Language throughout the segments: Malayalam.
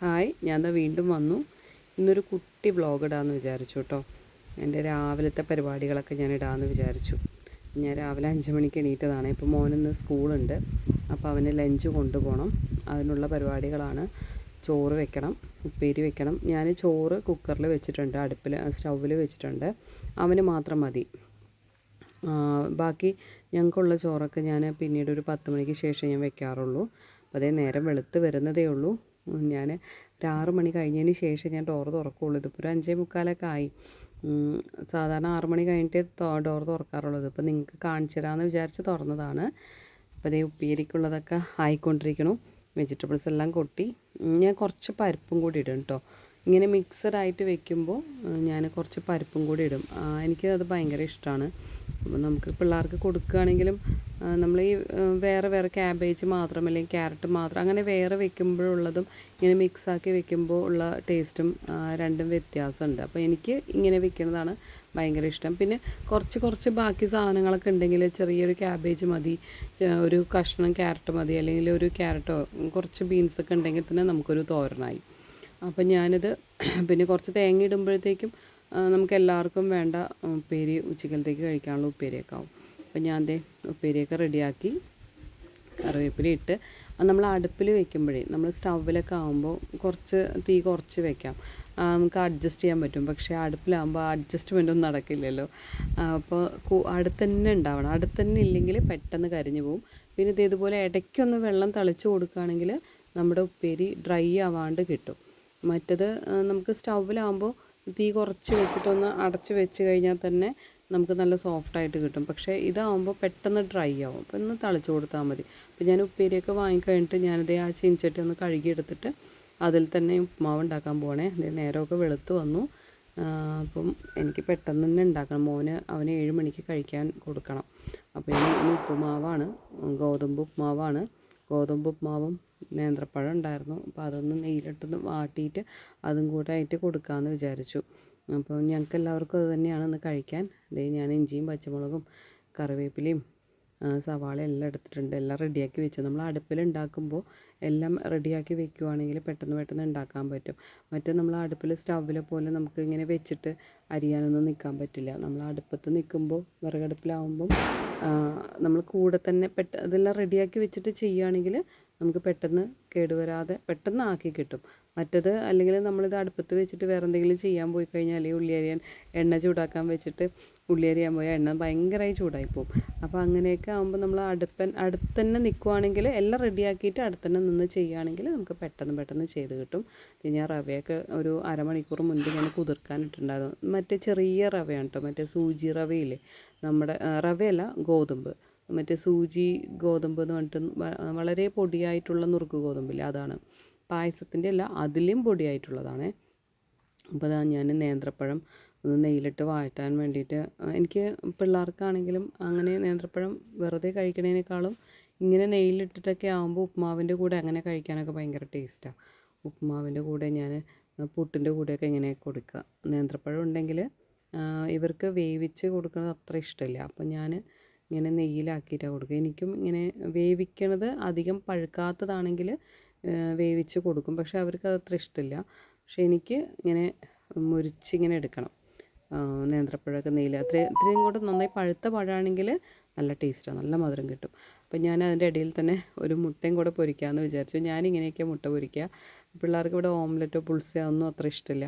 ഹായ്, ഞാൻ ദാ വീണ്ടും വന്നു. ഇന്നൊരു കുട്ടി വ്ളോഗ് ഇടാമെന്ന് വിചാരിച്ചു കേട്ടോ. എൻ്റെ രാവിലത്തെ പരിപാടികളൊക്കെ ഞാൻ ഇടാമെന്ന് വിചാരിച്ചു. ഞാൻ രാവിലെ 5 മണിക്ക് എണീറ്റതാണ്. ഇപ്പോൾ മോനിന്ന് സ്കൂളുണ്ട്, അപ്പോൾ അവന് ലഞ്ച് കൊണ്ടുപോകണം. അതിനുള്ള പരിപാടികളാണ്. ചോറ് വെക്കണം, ഉപ്പേരി വെക്കണം. ഞാൻ ചോറ് കുക്കറിൽ വെച്ചിട്ടുണ്ട്, സ്റ്റൗവിൽ വെച്ചിട്ടുണ്ട്. അവന് മാത്രം മതി. ബാക്കി ഞങ്ങൾക്കുള്ള ചോറൊക്കെ ഞാൻ പിന്നീട് ഒരു 10 മണിക്ക് ശേഷം ഞാൻ വെക്കാറുള്ളൂ. അപ്പോൾ അതേ നേരം വെളുത്ത് വരുന്നതേ ഉള്ളൂ. ഞാൻ ഒരു 6 മണി കഴിഞ്ഞതിന് ശേഷം ഞാൻ ഡോറ് തുറക്കുകയുള്ളൂ. ഇതിപ്പോൾ ഒരു 5:45 ആയി. സാധാരണ 6 മണി കഴിഞ്ഞിട്ട് ഡോറ് തുറക്കാറുള്ളത്. ഇപ്പോൾ നിങ്ങൾക്ക് കാണിച്ചു തരാമെന്ന് വിചാരിച്ച് തുറന്നതാണ്. അപ്പോൾ അതേ ഉപ്പേരിക്കുള്ളതൊക്കെ ആയിക്കൊണ്ടിരിക്കണം. വെജിറ്റബിൾസ് എല്ലാം കൊട്ടി. ഞാൻ കുറച്ച് പരിപ്പും കൂടി ഇടും കേട്ടോ. ഇങ്ങനെ മിക്സഡായിട്ട് വെക്കുമ്പോൾ ഞാൻ കുറച്ച് പരിപ്പും കൂടി ഇടും. എനിക്കത് ഭയങ്കര ഇഷ്ടമാണ്. അപ്പോൾ നമുക്ക് പിള്ളേർക്ക് കൊടുക്കുകയാണെങ്കിലും നമ്മൾ ഈ വേറെ ക്യാബേജ് മാത്രം അല്ലെങ്കിൽ ക്യാരറ്റ് മാത്രം അങ്ങനെ വേറെ വെക്കുമ്പോഴുള്ളതും ഇങ്ങനെ മിക്സാക്കി വെക്കുമ്പോൾ ഉള്ള ടേസ്റ്റും രണ്ടും വ്യത്യാസമുണ്ട്. അപ്പോൾ എനിക്ക് ഇങ്ങനെ വെക്കുന്നതാണ് ഭയങ്കര ഇഷ്ടം. പിന്നെ കുറച്ച് ബാക്കി സാധനങ്ങളൊക്കെ ഉണ്ടെങ്കിൽ ചെറിയൊരു ക്യാബേജ് മതി, ഒരു കഷ്ണം ക്യാരറ്റ് മതി, അല്ലെങ്കിൽ ഒരു ക്യാരറ്റോ കുറച്ച് ബീൻസൊക്കെ ഉണ്ടെങ്കിൽ തന്നെ നമുക്കൊരു തോരനായി. അപ്പം ഞാനിത് പിന്നെ കുറച്ച് തേങ്ങ ഇടുമ്പോഴത്തേക്കും നമുക്ക് എല്ലാവർക്കും വേണ്ട ഉപ്പേരി ഉച്ചക്കലത്തേക്ക് കഴിക്കാനുള്ള ഉപ്പേരിയൊക്കെ ആവും. അപ്പം ഞാൻ ഉപ്പേരിയൊക്കെ റെഡിയാക്കി കറിവേപ്പില ഇട്ട് നമ്മൾ അടുപ്പിൽ വെക്കുമ്പോഴേ നമ്മൾ സ്റ്റൗവിലൊക്കെ ആകുമ്പോൾ തീ കുറച്ച് വെക്കാം, നമുക്ക് അഡ്ജസ്റ്റ് ചെയ്യാൻ പറ്റും. പക്ഷേ അടുപ്പിലാകുമ്പോൾ അഡ്ജസ്റ്റ്മെൻ്റ് ഒന്നും നടക്കില്ലല്ലോ. അപ്പോൾ അടുത്തന്നെ ഉണ്ടാവണം. അടുത്തന്നെ ഇല്ലെങ്കിൽ പെട്ടെന്ന് കരിഞ്ഞു പോകും. പിന്നെ ഇതുപോലെ ഇടയ്ക്കൊന്ന് വെള്ളം തളിച്ച് കൊടുക്കുകയാണെങ്കിൽ നമ്മുടെ ഉപ്പേരി ഡ്രൈ ആവാണ്ട് കിട്ടും. മറ്റത് നമുക്ക് സ്റ്റൗവിലാകുമ്പോൾ തീ കുറച്ച് വെച്ചിട്ടൊന്ന് അടച്ച് വെച്ച് കഴിഞ്ഞാൽ തന്നെ നമുക്ക് നല്ല സോഫ്റ്റായിട്ട് കിട്ടും. പക്ഷേ ഇതാകുമ്പോൾ പെട്ടെന്ന് ഡ്രൈ ആവും. അപ്പോൾ ഒന്ന് തളിച്ച് കൊടുത്താൽ മതി. അപ്പോൾ ഞാൻ ഉപ്പേരിയൊക്കെ വാങ്ങിക്കഴിഞ്ഞിട്ട് ഞാനിതേ ആ ചീനച്ചട്ടി ഒന്ന് കഴുകിയെടുത്തിട്ട് അതിൽ തന്നെ ഉപ്മാവ് ഉണ്ടാക്കാൻ പോകണേ. നേരമൊക്കെ വെളുത്ത് വന്നു. അപ്പം എനിക്ക് പെട്ടെന്ന് തന്നെ ഉണ്ടാക്കണം. അവന് 7 മണിക്ക് കഴിക്കാൻ കൊടുക്കണം. അപ്പോൾ ഇന്ന് ഉപ്പുമാവാണ്, ഗോതമ്പ് ഉപ്മാവും നേന്ത്രപ്പഴം ഉണ്ടായിരുന്നു. അപ്പോൾ അതൊന്ന് നെയ്യിലിട്ടൊന്ന് വാട്ടിയിട്ട് അതും കൂടെ ആയിട്ട് കൊടുക്കാമെന്ന് വിചാരിച്ചു. അപ്പോൾ ഞങ്ങൾക്ക് എല്ലാവർക്കും അത് തന്നെയാണ് ഇന്ന് കഴിക്കാൻ. ഞാൻ ഇഞ്ചിയും പച്ചമുളകും കറിവേപ്പിലയും സവാളയും എല്ലാം എടുത്തിട്ടുണ്ട്. എല്ലാം റെഡിയാക്കി വെച്ചു. നമ്മൾ അടുപ്പിൽ ഉണ്ടാക്കുമ്പോൾ എല്ലാം റെഡിയാക്കി വെക്കുവാണെങ്കിൽ പെട്ടെന്ന് ഉണ്ടാക്കാൻ പറ്റും. മറ്റേ നമ്മൾ സ്റ്റൗവിലെ പോലെ നമുക്ക് ഇങ്ങനെ വെച്ചിട്ട് അരിയാനൊന്നും നിൽക്കാൻ പറ്റില്ല. നമ്മൾ അടുപ്പത്ത് നിൽക്കുമ്പോൾ വിറകടുപ്പിലാവുമ്പം നമ്മൾ കൂടെ തന്നെ അതെല്ലാം റെഡിയാക്കി വെച്ചിട്ട് ചെയ്യുകയാണെങ്കിൽ നമുക്ക് പെട്ടെന്ന് കേടുവരാതെ പെട്ടെന്ന് ആക്കി കിട്ടും. മറ്റത് അല്ലെങ്കിൽ നമ്മളിത് അടുപ്പത്ത് വെച്ചിട്ട് വേറെ എന്തെങ്കിലും ചെയ്യാൻ പോയി കഴിഞ്ഞാൽ അല്ലെങ്കിൽ ഉള്ളി അരിയാൻ എണ്ണ ചൂടാക്കാൻ വെച്ചിട്ട് ഉള്ളി അരിയാൻ പോയാൽ എണ്ണ ഭയങ്കരമായി ചൂടായി പോകും. അപ്പോൾ അങ്ങനെയൊക്കെ ആകുമ്പോൾ നമ്മൾ അടുത്തന്നെ നിൽക്കുവാണെങ്കിൽ എല്ലാം റെഡിയാക്കിയിട്ട് അടുത്തന്നെ നിന്ന് ചെയ്യുകയാണെങ്കിൽ നമുക്ക് പെട്ടെന്ന് ചെയ്ത് കിട്ടും. ഞാൻ റവയൊക്കെ ഒരു അരമണിക്കൂർ മുൻപ് ഞാൻ കുതിർക്കാനിട്ടുണ്ടായിരുന്നു. മറ്റേ ചെറിയ റവയാണ് കേട്ടോ, മറ്റേ സൂചി റവയില്ലേ, നമ്മുടെ റവയല്ല ഗോതമ്പ്, മറ്റേ സൂചി ഗോതമ്പ് എന്ന് പറഞ്ഞിട്ട് വളരെ പൊടിയായിട്ടുള്ള നുറുക്ക് ഗോതമ്പില്ലേ, അതാണ്. പായസത്തിൻ്റെ അല്ല, അതിലും പൊടിയായിട്ടുള്ളതാണേ. അപ്പോൾ അതാ ഞാൻ നേന്ത്രപ്പഴം ഒന്ന് നെയ്യിലിട്ട് വാട്ടാൻ വേണ്ടിയിട്ട്, എനിക്ക് പിള്ളേർക്കാണെങ്കിലും അങ്ങനെ നേന്ത്രപ്പഴം വെറുതെ കഴിക്കണേനേക്കാളും ഇങ്ങനെ നെയ്യിലിട്ടിട്ടൊക്കെ ആകുമ്പോൾ ഉപ്മാവിൻ്റെ കൂടെ അങ്ങനെ കഴിക്കാനൊക്കെ ഭയങ്കര ടേസ്റ്റാണ്. ഉപ്മാവിൻ്റെ കൂടെ ഞാൻ പുട്ടിൻ്റെ കൂടെയൊക്കെ ഇങ്ങനെ കൊടുക്കുക. നേന്ത്രപ്പഴം ഉണ്ടെങ്കിൽ ഇവർക്ക് വേവിച്ച് കൊടുക്കുന്നത് അത്ര ഇഷ്ടമില്ല. അപ്പോൾ ഞാൻ ഇങ്ങനെ നെയ്യിലാക്കിയിട്ടാണ് കൊടുക്കുക. എനിക്കും ഇങ്ങനെ വേവിക്കണത് അധികം പഴുക്കാത്തതാണെങ്കിൽ വേവിച്ച് കൊടുക്കും. പക്ഷേ അവർക്ക് അത് അത്ര ഇഷ്ടമില്ല. പക്ഷേ എനിക്ക് ഇങ്ങനെ മുരിച്ചിങ്ങനെ എടുക്കണം. നേന്ത്രപ്പഴമൊക്കെ നെയ്യിൽ ഇത്രയും കൂടെ നന്നായി പഴുത്ത പഴമാണെങ്കിൽ നല്ല ടേസ്റ്റാണ്, നല്ല മധുരം കിട്ടും. അപ്പോൾ ഞാൻ അതിൻ്റെ ഇടയിൽ തന്നെ ഒരു മുട്ടയും കൂടെ പൊരിക്കാമെന്ന് വിചാരിച്ചു. ഞാനിങ്ങനെയൊക്കെ മുട്ട പൊരിക്കുക. പിള്ളേർക്ക് ഇവിടെ ഓംലെറ്റോ പുൾസയോ ഒന്നും അത്ര ഇഷ്ടമില്ല.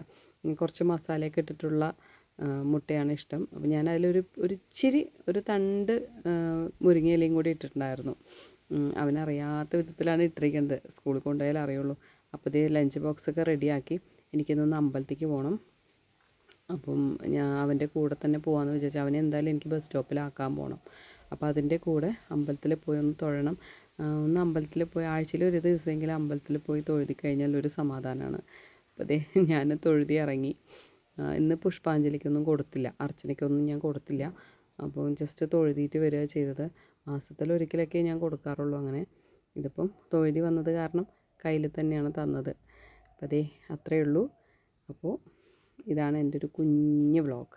കുറച്ച് മസാലയൊക്കെ ഇട്ടിട്ടുള്ള മുട്ടയാണ് ഇഷ്ടം. അപ്പോൾ ഞാൻ ഒരു ഇച്ചിരി ഒരു തണ്ട് മുരിങ്ങയിലയും കൂടി ഇട്ടിട്ടുണ്ടായിരുന്നു. അവനറിയാത്ത വിധത്തിലാണ് ഇട്ടിരിക്കുന്നത്. സ്കൂളിൽ കൊണ്ടുപോയാലേ അറിയുള്ളൂ. അപ്പോൾ ഇതേ ലഞ്ച് ബോക്സൊക്കെ റെഡിയാക്കി എനിക്കിന്നൊന്ന് അമ്പലത്തേക്ക് പോകണം. അപ്പം ഞാൻ അവൻ്റെ കൂടെ തന്നെ പോകാമെന്ന് വിചാരിച്ചു. അവനെ എന്തായാലും എനിക്ക് ബസ് സ്റ്റോപ്പിലാക്കാൻ പോകണം. അപ്പോൾ അതിൻ്റെ കൂടെ അമ്പലത്തിൽ പോയി ഒന്ന് തൊഴണം. ഒന്ന് അമ്പലത്തിൽ പോയി ആഴ്ചയിൽ ഒരു ദിവസമെങ്കിലും അമ്പലത്തിൽ പോയി തൊഴുതി കഴിഞ്ഞാൽ ഒരു സമാധാനമാണ്. അപ്പോൾ അതേ ഞാൻ തൊഴുതി ഇറങ്ങി. ഇന്ന് പുഷ്പാഞ്ജലിക്കൊന്നും കൊടുത്തില്ല, അർച്ചനയ്ക്കൊന്നും ഞാൻ കൊടുത്തില്ല. അപ്പോൾ ജസ്റ്റ് തൊഴുതിയിട്ട് വരിക ചെയ്തത്. മാസത്തിലൊരിക്കലൊക്കെ ഞാൻ കൊടുക്കാറുള്ളൂ അങ്ങനെ. ഇതിപ്പം തൊഴുതി വന്നത് കാരണം കയ്യിൽ തന്നെയാണ് തന്നത്. അപ്പോൾ അതേ അത്രയേ ഉള്ളൂ. അപ്പോൾ ഇതാണ് എൻ്റെ ഒരു കുഞ്ഞ് വ്ളോഗ്.